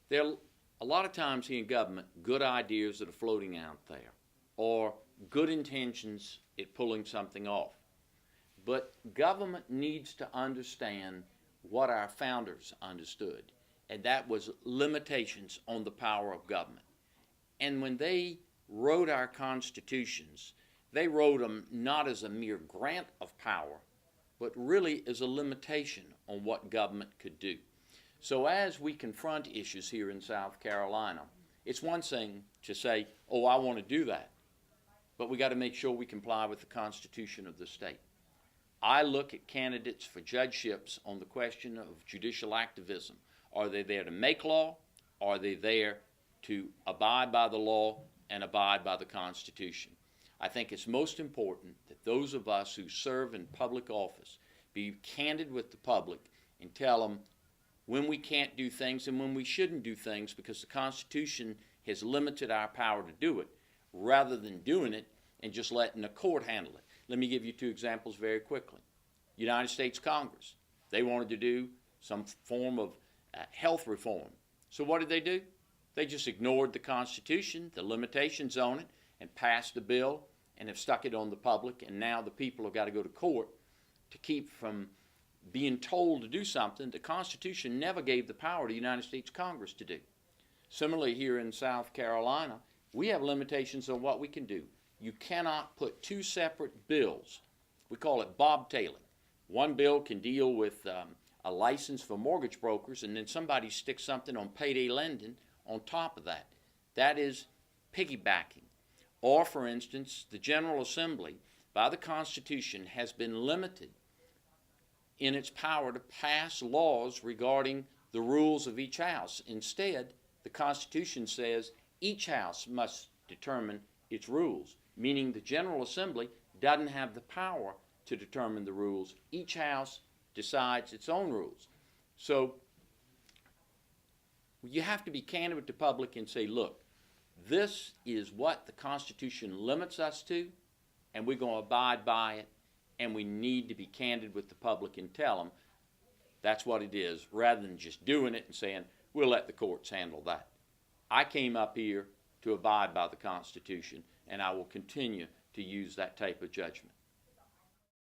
There are a lot of times here in government good ideas that are floating out there, or good intentions at pulling something off. But government needs to understand what our founders understood, and that was limitations on the power of government. And when they wrote our constitutions, they wrote them not as a mere grant of power, but really as a limitation on what government could do. So as we confront issues here in South Carolina, it's one thing to say, oh, I want to do that, but we got to make sure we comply with the Constitution of the state. I look at candidates for judgeships on the question of judicial activism. Are they there to make law? Or are they there to abide by the law and abide by the Constitution? I think it's most important that those of us who serve in public office be candid with the public and tell them when we can't do things and when we shouldn't do things because the Constitution has limited our power to do it, rather than doing it and just letting the court handle it. Let me give you two examples very quickly. United States Congress, they wanted to do some form of health reform. So what did they do? They just ignored the Constitution, the limitations on it, and passed the bill and have stuck it on the public, and now the people have got to go to court to keep from being told to do something the Constitution never gave the power to the United States Congress to do. Similarly, here in South Carolina, we have limitations on what we can do. You cannot put two separate bills. We call it bobtailing. One bill can deal with a license for mortgage brokers, and then somebody sticks something on payday lending on top of that. That is piggybacking. Or, for instance, the General Assembly, by the Constitution, has been limited in its power to pass laws regarding the rules of each house. Instead, the Constitution says each house must determine its rules, meaning the General Assembly doesn't have the power to determine the rules. Each house decides its own rules. So you have to be candid with the public and say, look, this is what the Constitution limits us to, and we're going to abide by it, and we need to be candid with the public and tell them that's what it is, rather than just doing it and saying, we'll let the courts handle that. I came up here to abide by the Constitution, and I will continue to use that type of judgment.